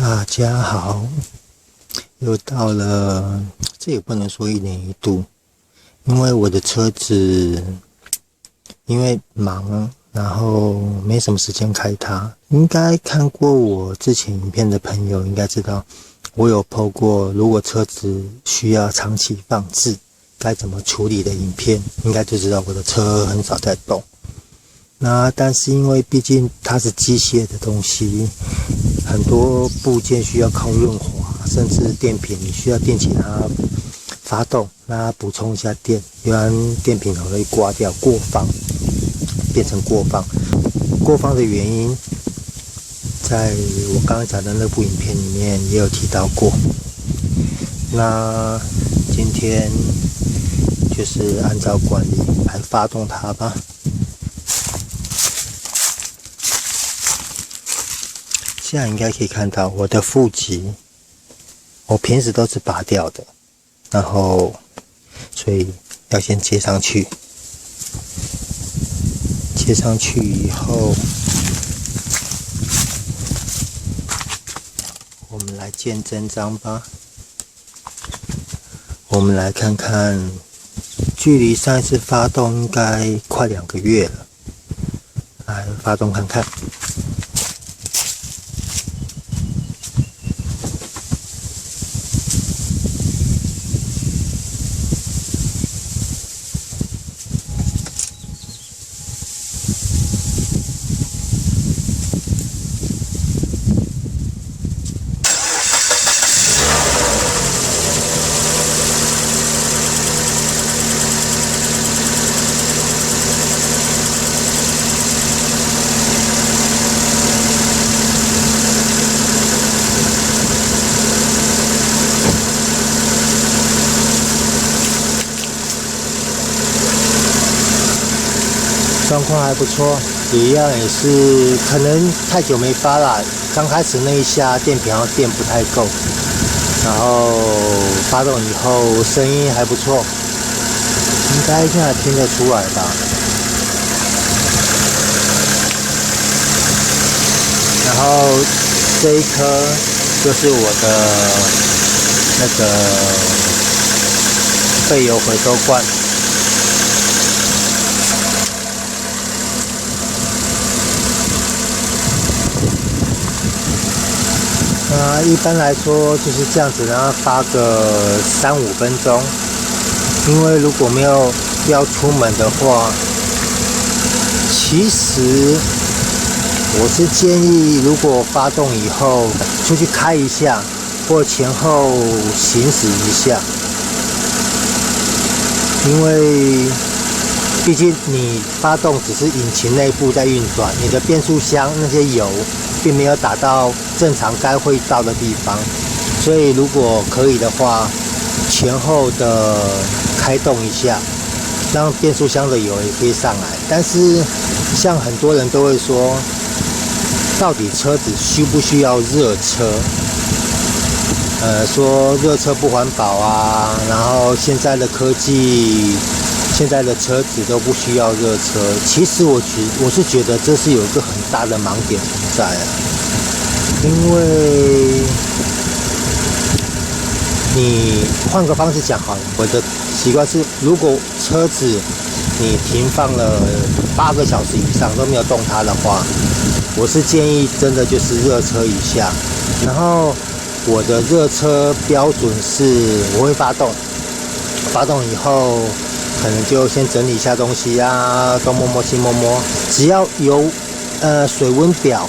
大家好，又到了，这也不能说一年一度，因为我的车子因为忙，然后没什么时间开它。应该看过我之前影片的朋友应该知道，我有 po 过如果车子需要长期放置该怎么处理的影片，应该就知道我的车很少在动。但是因为毕竟它是机械的东西，很多部件需要靠润滑，甚至电瓶你需要电起它发动，让它补充一下电，不然电瓶很容易挂掉过放，变成过放。过放的原因，在我刚刚讲的那部影片里面也有提到过。那今天就是按照惯例来发动它吧。现在应该可以看到我的负极，我平时都是拔掉的，然后所以要先接上去，接上去以后，我们来见真章吧。我们来看看，距离上一次发动应该快2个月了，来发动看看。状况还不错，一样也是可能太久没发了，刚开始那一下电瓶好像电不太够，然后发动以后声音还不错，应该现在听得出来吧。然后这一颗就是我的那个废油回收罐。一般来说就是这样子，让它发个3-5分钟。因为如果没有要出门的话，其实我是建议，如果发动以后出去开一下，或前后行驶一下，因为毕竟你发动只是引擎内部在运转，你的变速箱那些油并没有打到正常该会到的地方，所以如果可以的话，前后的开动一下，让变速箱的油也可以上来。但是像很多人都会说，到底车子需不需要热车？说热车不环保啊，然后现在的科技，现在的车子都不需要热车。其实我是觉得这是有一个很大的盲点存在啊，因为你换个方式讲好了，我的习惯是，如果车子你停放了8个小时以上都没有动它的话，我是建议真的就是热车一下。然后我的热车标准是我会发动以后可能就先整理一下东西啊，东摸摸西摸摸，只要有水温表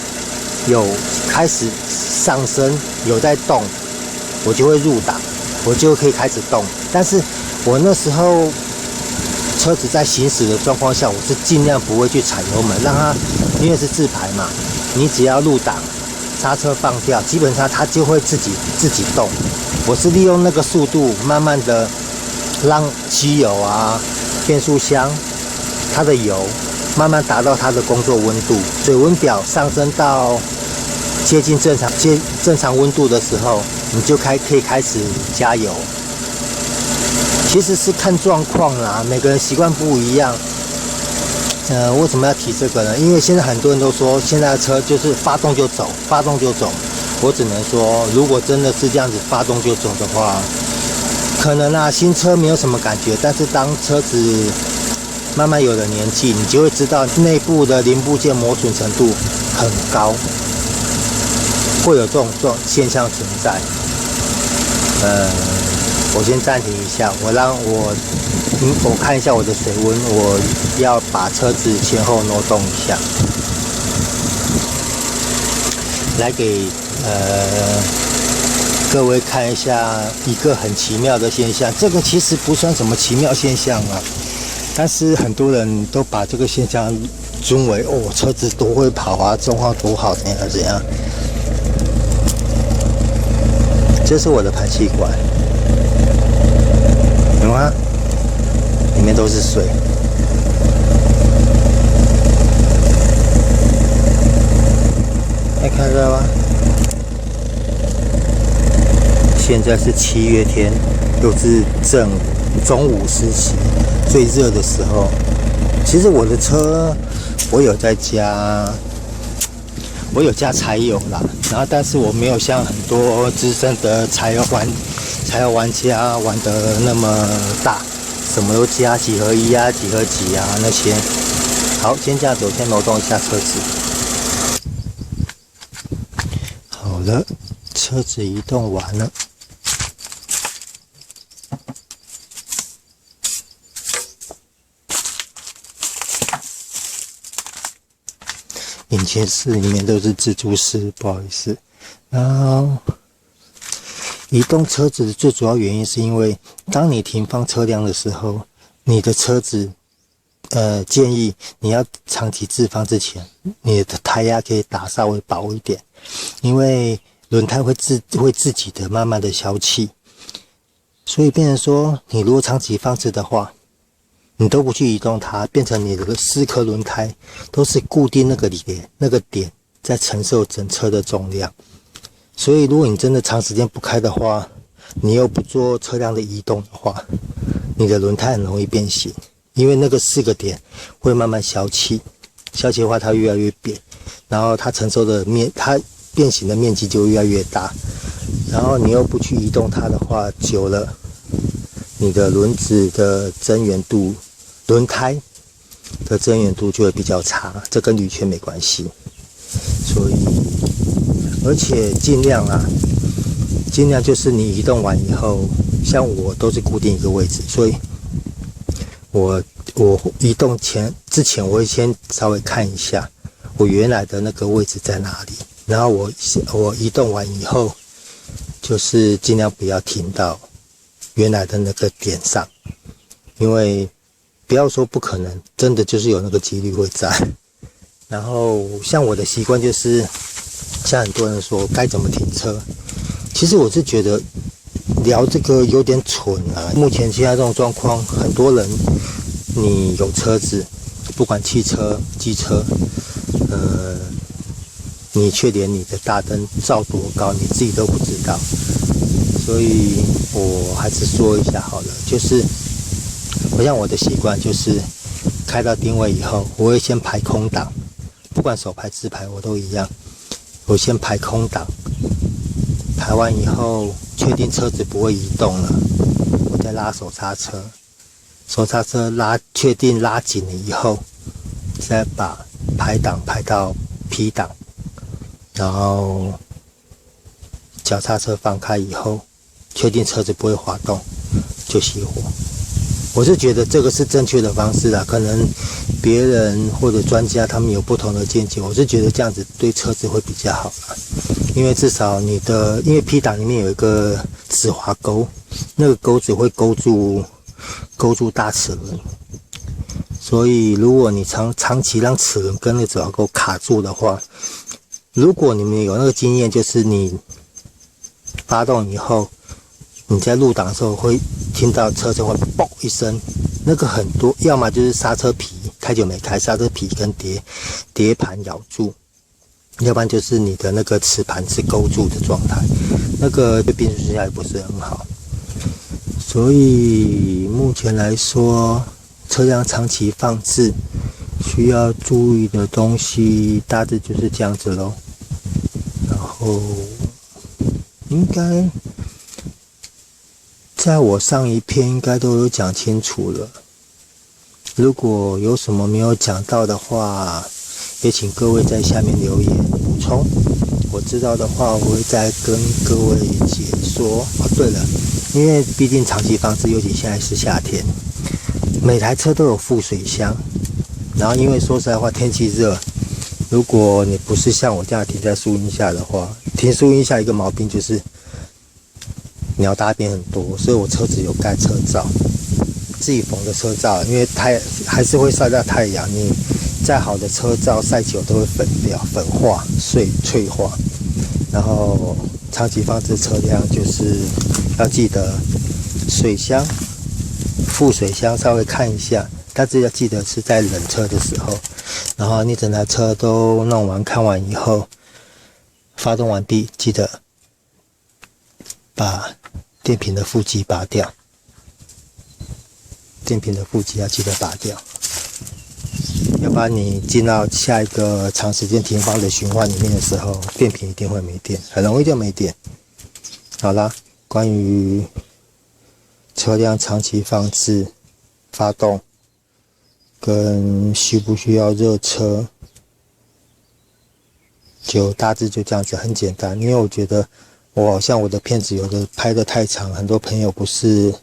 有开始上升，有在动，我就会入档，我就可以开始动。但是我那时候车子在行驶的状况下，我是尽量不会去踩油门，让它，因为是自排嘛，你只要入档，刹车放掉，基本上它就会自己动。我是利用那个速度，慢慢的让机油啊、变速箱它的油慢慢达到它的工作温度，水温表上升到接近正常温度的时候，你就可以开始加油。其实是看状况啦，每个人习惯不一样。为什么要提这个呢？因为现在很多人都说，现在的车就是发动就走，我只能说，如果真的是这样子发动就走的话，可能啊新车没有什么感觉，但是当车子慢慢有了年纪，你就会知道内部的零部件磨损程度很高，会有这种现象存在。我先暂停一下，我看一下我的水温，我要把车子前后挪动一下，来给各位看一下一个很奇妙的现象。这个其实不算什么奇妙现象啊，但是很多人都把这个现象尊为车子多会跑啊，状况多好，怎样。这是我的排气管，有吗？里面都是水。看到吗？现在是7月天，又是中午时期，最热的时候。其实我的车，我有加柴油啦，然后但是我没有像很多资深的柴油玩家玩得那么大，什么都加几合一啊、几合几啊那些。好，先这样子，我先挪动一下车子。好了，车子移动完了。引擎室里面都是蜘蛛丝，不好意思。然后移动车子的最主要原因是因为，当你停放车辆的时候，你的车子，建议你要长期置放之前，你的胎压可以打稍微薄一点，因为轮胎会自己的慢慢的消气，所以变成说，你如果长期放置的话，你都不去移动它，变成你的4颗轮胎都是固定那个点在承受整车的重量。所以如果你真的长时间不开的话，你又不做车辆的移动的话，你的轮胎很容易变形，因为那个4个点会慢慢消气的话，它越来越扁，然后它它变形的面积就越来越大。然后你又不去移动它的话，久了，你的轮子的增圆度，轮胎的增圆度就会比较差，这跟铝圈没关系。所以，而且尽量就是你移动完以后，像我都是固定一个位置，所以我移动之前我会先稍微看一下我原来的那个位置在哪里，然后我移动完以后，就是尽量不要停到原来的那个点上，因为不要说不可能，真的就是有那个几率会在。然后像我的习惯就是，像很多人说该怎么停车，其实我是觉得聊这个有点蠢啊。目前现在这种状况，很多人你有车子，不管汽车、机车，你却连你的大灯照多高你自己都不知道。所以我还是说一下好了，就是我的习惯就是开到定位以后，我会先排空档，不管手排自排我都一样，我先排空档，排完以后确定车子不会移动了，我再拉手刹车，确定拉紧了以后，再把排档排到 P 档，然后脚踏车放开以后，确定车子不会滑动，就熄火。我是觉得这个是正确的方式啦，可能别人或者专家他们有不同的见解，我是觉得这样子对车子会比较好啦，因为至少因为 P 档里面有一个止滑钩，那个钩子会勾住大齿轮，所以如果你长期让齿轮跟那个止滑钩卡住的话，如果你们有那个经验，就是你发动以后，你在入档的时候会听到车身会嘣一声，那个很多，要么就是刹车皮太久没开，刹车皮跟碟盘咬住，要不然就是你的那个齿盘是勾住的状态，那个对变速箱也不是很好。所以目前来说，车辆长期放置需要注意的东西大致就是这样子咯。然后应该在我上一篇应该都有讲清楚了。如果有什么没有讲到的话，也请各位在下面留言补充。我知道的话，我会再跟各位解说。对了，因为毕竟长期放置，尤其现在是夏天，每台车都有副水箱。然后因为说实在话，天气热，如果你不是像我这样停在树荫下的话，停树荫下一个毛病就是鸟大便很多，所以我车子有盖车罩。自己缝的车罩，因为还是会晒到太阳，你再好的车罩晒久都会粉掉、粉化、脆化。然后长期放置车辆就是要记得水箱、副水箱稍微看一下，但是要记得是在冷车的时候。然后你整台车都弄完、看完以后，发动完毕，记得把电瓶的负极拔掉。电瓶的负极要记得拔掉，要不然你进到下一个长时间停放的循环里面的时候，电瓶一定会没电，很容易就没电。好啦，关于车辆长期放置、发动跟需不需要热车，就大致就这样子，很简单。因为我觉得我好像我的片子有的拍得太长，很多朋友不是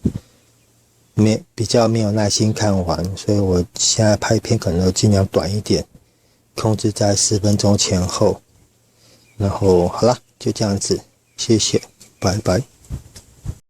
比较没有耐心看完，所以我现在拍片可能尽量短一点，控制在10分钟前后。然后好了，就这样子，谢谢，拜拜。